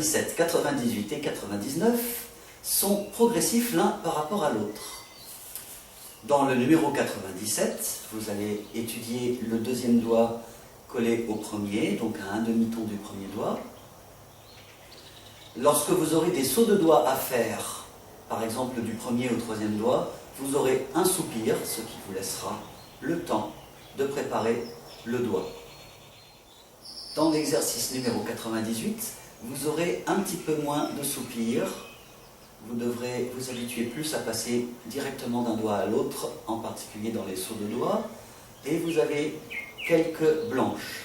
97, 98 et 99 sont progressifs l'un par rapport à l'autre. Dans le numéro 97, vous allez étudier le deuxième doigt collé au premier, donc à un demi-ton du premier doigt. Lorsque vous aurez des sauts de doigts à faire, par exemple du premier au troisième doigt, vous aurez un soupir, ce qui vous laissera le temps de préparer le doigt. Dans l'exercice numéro 98, vous aurez un petit peu moins de soupirs. Vous devrez vous habituer plus à passer directement d'un doigt à l'autre, en particulier dans les sauts de doigts, et vous avez quelques blanches.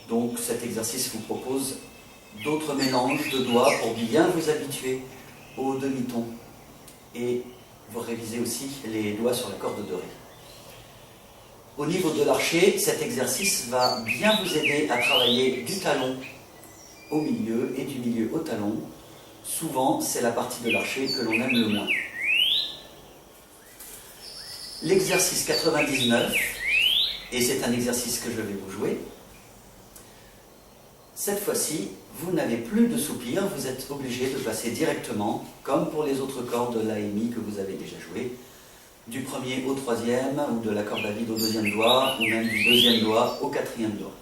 Donc cet exercice vous propose d'autres mélanges de doigts pour bien vous habituer au demi-ton, et vous révisez aussi les doigts sur la corde de Ré. Au niveau de l'archet, cet exercice va bien vous aider à travailler du talon au milieu et du milieu au talon. Souvent, c'est la partie de l'archet que l'on aime le moins. L'exercice 99, et c'est un exercice que je vais vous jouer, cette fois-ci, vous n'avez plus de soupir, vous êtes obligé de passer directement, comme pour les autres cordes de la et mi que vous avez déjà joué, du premier au troisième, ou de la corde à vide au deuxième doigt, ou même du deuxième doigt au quatrième doigt.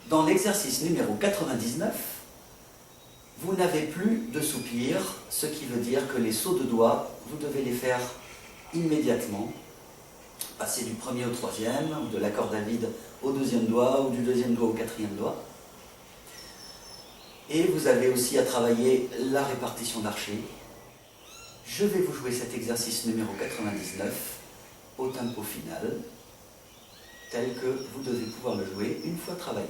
Dans l'exercice numéro 99, vous n'avez plus de soupir, ce qui veut dire que les sauts de doigts, vous devez les faire immédiatement. Passer du premier au troisième, ou de la corde à vide au deuxième doigt, ou du deuxième doigt au quatrième doigt. Et vous avez aussi à travailler la répartition d'archet. Je vais vous jouer cet exercice numéro 99 au tempo final, tel que vous devez pouvoir le jouer une fois travaillé.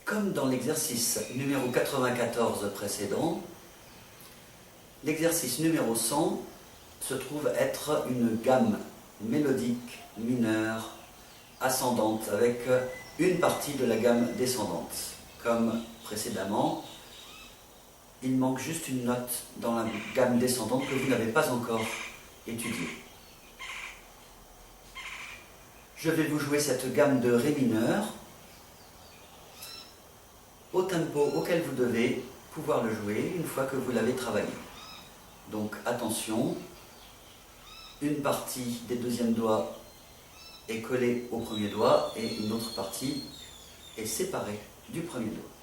Comme dans l'exercice numéro 94 précédent, l'exercice numéro 100 se trouve être une gamme mélodique mineure ascendante avec une partie de la gamme descendante. Comme précédemment, il manque juste une note dans la gamme descendante que vous n'avez pas encore étudiée. Je vais vous jouer cette gamme de Ré mineur au tempo auquel vous devez pouvoir le jouer une fois que vous l'avez travaillé. Donc attention, une partie des deuxièmes doigts est collée au premier doigt et une autre partie est séparée du premier doigt.